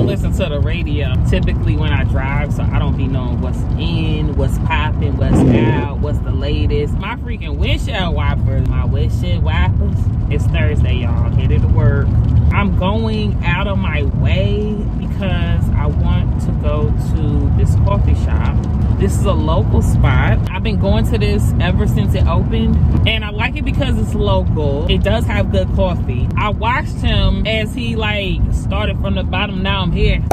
don't listen to the radio typically when I drive, so I don't be knowing what's in, what's popping, what's out, what's the latest. My freaking windshield wipers, my windshield wipers. It's Thursday, y'all. Headed to work. I'm going out of my way because I want to go to this coffee shop. This is a local spot. I've been going to this ever since it opened, and I like it because it's local. It does have good coffee. I watched him as he like started from the bottom. Now I'm here.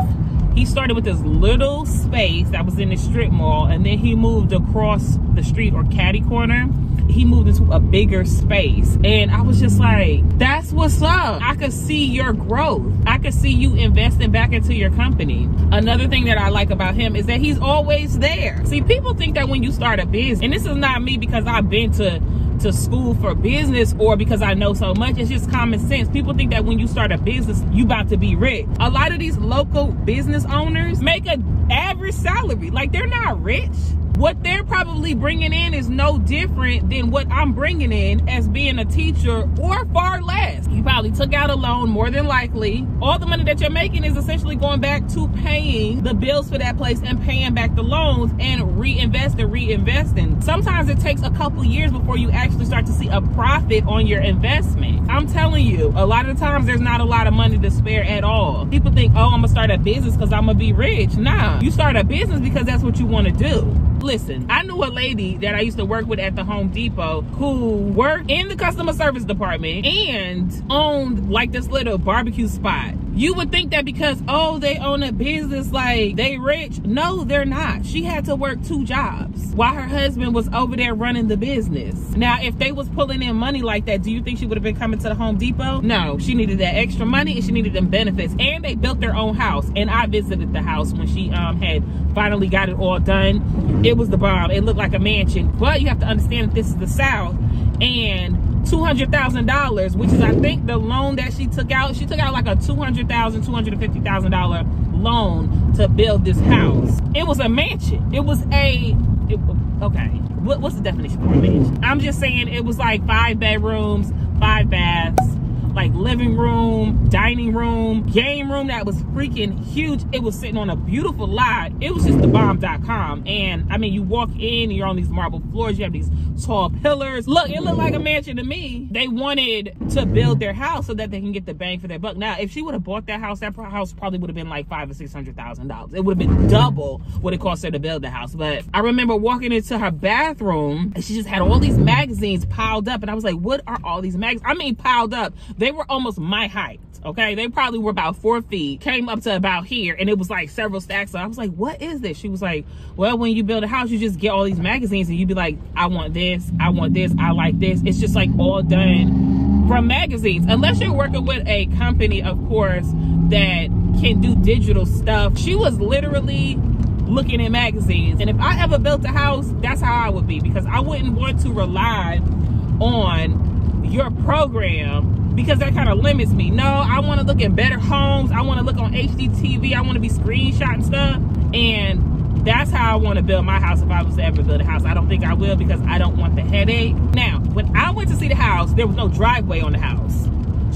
He started with this little space that was in the strip mall, and then he moved across the street or catty corner. He moved into a bigger space, and I was just like, that's what's up. I could see your growth. I could see you investing back into your company. Another thing that I like about him is that he's always there. See, people think that when you start a business, and this is not me because I've been to school for business or because I know so much, it's just common sense. People think that when you start a business, you about to be rich. A lot of these local business owners make an average salary. Like, they're not rich. What they're probably bringing in is no different than what I'm bringing in as being a teacher, or far less. You probably took out a loan, more than likely. All the money that you're making is essentially going back to paying the bills for that place and paying back the loans and reinvesting. Sometimes it takes a couple years before you actually start to see a profit on your investment. I'm telling you, a lot of the times there's not a lot of money to spare at all. People think, oh, I'm gonna start a business because I'm gonna be rich. Nah, you start a business because that's what you want to do. Listen, I knew a lady that I used to work with at the Home Depot who worked in the customer service department and owned like this little barbecue spot. You would think that because, oh, they own a business, like they rich. No, they're not. She had to work 2 jobs while her husband was over there running the business. Now, if they was pulling in money like that, do you think she would have been coming to the Home Depot? No, she needed that extra money and she needed them benefits. And they built their own house. And I visited the house when she had finally got it all done. It was the bomb. It looked like a mansion. But you have to understand that this is the South, and $200,000, which is I think the loan that she took out like a $200,000, $250,000 loan to build this house. It was a mansion. It was okay, what's the definition for a mansion? I'm just saying it was like 5 bedrooms, 5 baths, like living room, dining room, game room that was freaking huge. It was sitting on a beautiful lot. It was just thebomb.com. And I mean, you walk in, you're on these marble floors, you have these tall pillars. Look, it looked like a mansion to me. They wanted to build their house so that they can get the bang for their buck. Now, if she would have bought that house probably would have been like $500,000 or $600,000. It would have been double what it cost her to build the house. But I remember walking into her bathroom and she just had all these magazines piled up, and I was like, what are all these magazines? I mean, piled up. They were almost my height, okay? They probably were about 4 feet, came up to about here, and it was like several stacks. So I was like, what is this? She was like, well, when you build a house, you just get all these magazines and you be like, I want this, I want this, I like this. It's just like all done from magazines. Unless you're working with a company, of course, that can do digital stuff. She was literally looking at magazines. And if I ever built a house, that's how I would be, because I wouldn't want to rely on your program, because that kind of limits me. No, I want to look at better homes. I want to look on HDTV. I want to be screenshotting stuff. And that's how I want to build my house if I was to ever build a house. I don't think I will, because I don't want the headache. Now, when I went to see the house, there was no driveway on the house.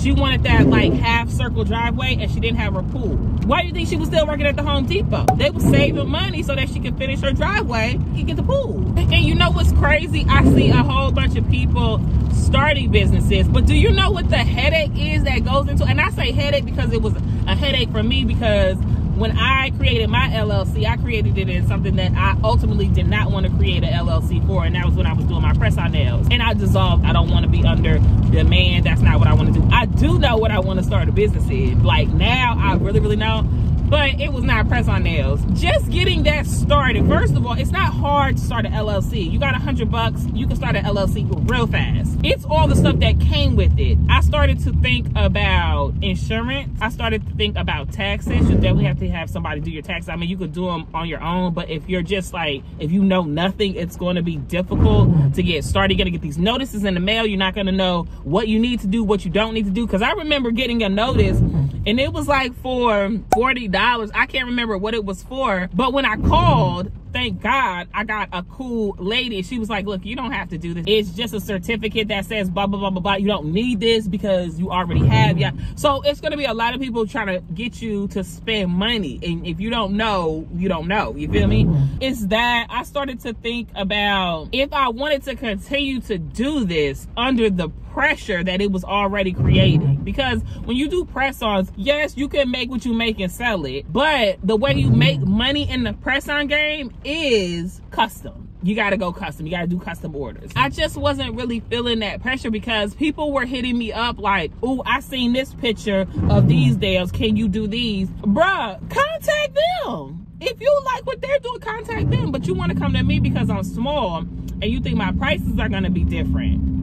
She wanted that like half circle driveway, and she didn't have her pool. Why do you think she was still working at the Home Depot? They were saving money so that she could finish her driveway and get the pool. And you know what's crazy? I see a whole bunch of people starting businesses, but do you know what the headache is that goes into? And I say headache because it was a headache for me, because when I created my LLC, I created it in something that I ultimately did not want to create an LLC for, and that was when I was doing my press-on nails. And I dissolved. I don't want to be under demand. That's not what I want to do. I do know what I want to start a business in. Like, now I really, really know. But it was not press-on nails. Just getting that started. First of all, it's not hard to start an LLC. You got $100, you can start an LLC real fast. It's all the stuff that came with it. I started to think about insurance. I started to think about taxes. You definitely have to have somebody do your taxes. I mean, you could do them on your own, but if you're just like, if you know nothing, it's going to be difficult to get started. You're going to get these notices in the mail. You're not going to know what you need to do, what you don't need to do. Because I remember getting a notice and it was like for $40. I can't remember what it was for, but when I called, thank God, I got a cool lady. She was like, look, you don't have to do this. It's just a certificate that says blah, blah, blah, blah, blah. You don't need this because you already have. Yeah. So it's going to be a lot of people trying to get you to spend money. And if you don't know, you don't know. You feel me? It's that I started to think about if I wanted to continue to do this under the pressure that it was already creating. Because when you do press-ons, yes, you can make what you make and sell it, but the way you make money in the press-on game is custom. You got to go custom. You got to do custom orders. I just wasn't really feeling that pressure because people were hitting me up like, oh, I seen this picture of these nails. Can you do these? Bruh, contact them. If you like what they're doing, contact them. But you want to come to me because I'm small and you think my prices are going to be different.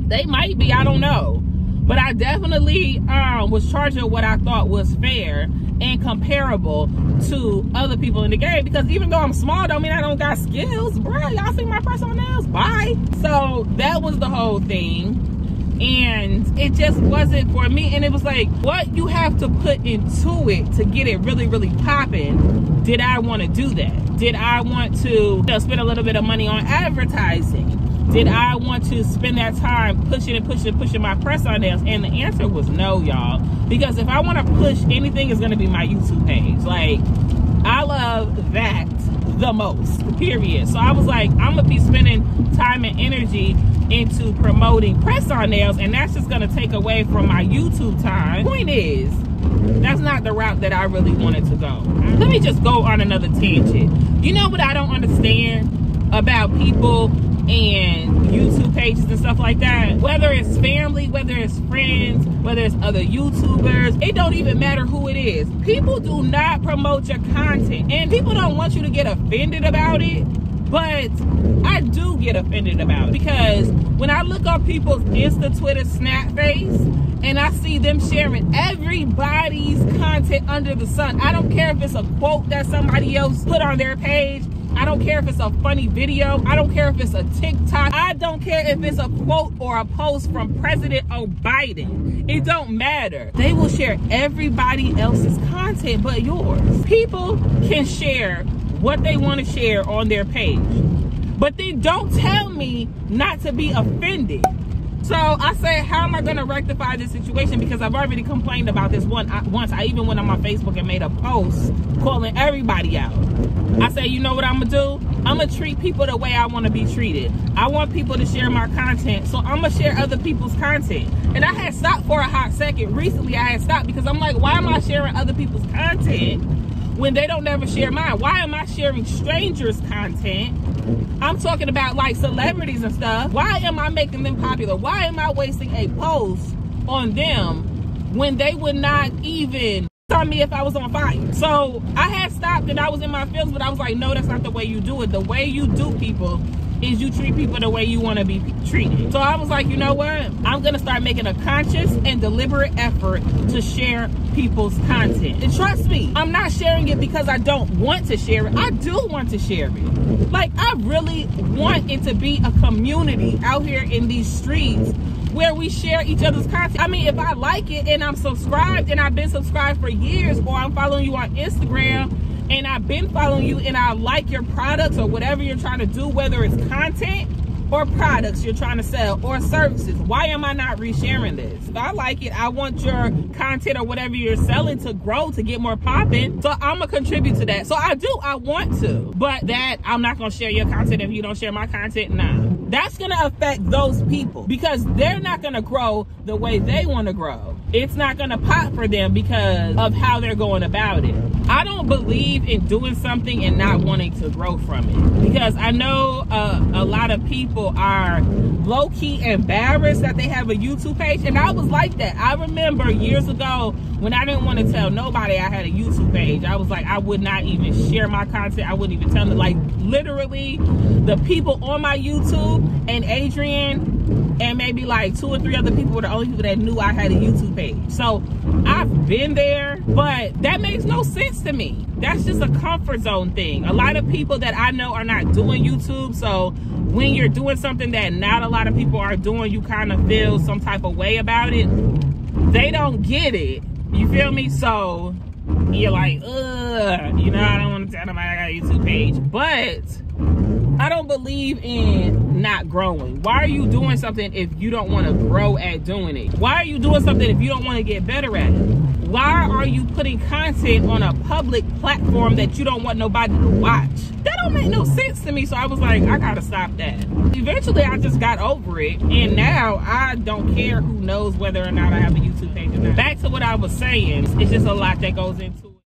They might be, I don't know. But I definitely was charging what I thought was fair and comparable to other people in the game. Because even though I'm small, don't mean I don't got skills. Bruh, y'all see my price on nails? Bye. So that was the whole thing. And it just wasn't for me. And it was like, what you have to put into it to get it really, really popping. Did I want to do that? Did I want to spend a little bit of money on advertising? Did I want to spend that time pushing my press-on nails? And the answer was no, y'all. Because if I want to push anything, it's going to be my YouTube page. Like, I love that the most, period. So I was like, I'm going to be spending time and energy into promoting press-on nails, and that's just going to take away from my YouTube time. Point is, that's not the route that I really wanted to go. Let me just go on another tangent. You know what I don't understand about people and YouTube pages and stuff like that? Whether it's family, whether it's friends, whether it's other YouTubers, it don't even matter who it is. People do not promote your content, and people don't want you to get offended about it, but I do get offended about it because when I look up people's Insta, Twitter, Snap face, and I see them sharing everybody's content under the sun. I don't care if it's a quote that somebody else put on their page. I don't care if it's a funny video. I don't care if it's a TikTok. I don't care if it's a quote or a post from President Biden. It don't matter. They will share everybody else's content but yours. People can share what they want to share on their page, but then don't tell me not to be offended. So I said, how am I going to rectify this situation? Because I've already complained about this once. I even went on my Facebook and made a post calling everybody out. I said, you know what I'm going to do? I'm going to treat people the way I want to be treated. I want people to share my content, so I'm going to share other people's content. And I had stopped for a hot second. Recently, I had stopped because I'm like, why am I sharing other people's content when they don't ever share mine? Why am I sharing strangers' content? I'm talking about like celebrities and stuff. Why am I making them popular? Why am I wasting a post on them when they would not even on me if I was on fire? So I had stopped and I was in my feelings, but I was like, no, that's not the way you do it. The way you do people is you treat people the way you want to be treated. So I was like, you know what? I'm going to start making a conscious and deliberate effort to share people's content. And trust me, I'm not sharing it because I don't want to share it. I do want to share it. Like, I really want it to be a community out here in these streets where we share each other's content. I mean, if I like it and I'm subscribed and I've been subscribed for years, or I'm following you on Instagram and I've been following you and I like your products or whatever you're trying to do, whether it's content or products you're trying to sell or services, why am I not resharing this? If I like it, I want your content or whatever you're selling to grow, to get more popping. So I'm gonna contribute to that. So I want to, but that I'm not gonna share your content if you don't share my content. Nah, that's gonna affect those people because they're not gonna grow the way they want to grow. It's not gonna pop for them because of how they're going about it. I don't believe in doing something and not wanting to grow from it, because I know a lot of people are low-key embarrassed that they have a YouTube page, and I was like that. I remember years ago when I didn't want to tell nobody I had a YouTube page. I was like, I would not even share my content. I wouldn't even tell them. Like, literally, the people on my YouTube and Adrian and maybe like 2 or 3 other people were the only people that knew I had a YouTube page. So I've been there, but that makes no sense to me. That's just a comfort zone thing. A lot of people that I know are not doing YouTube, so when you're doing something that not a lot of people are doing, you kind of feel some type of way about it. They don't get it You feel me? So you're like, ugh, you know, I don't want to tell nobody I got a YouTube page. But I don't believe in not growing. Why are you doing something if you don't want to grow at doing it? Why are you doing something if you don't want to get better at it? Why are you putting content on a public platform that you don't want nobody to watch? That don't make no sense to me. So I was like, I gotta stop that. Eventually I just got over it, and now I don't care who knows whether or not I have a YouTube page or not. Back to what I was saying, it's just a lot that goes into it.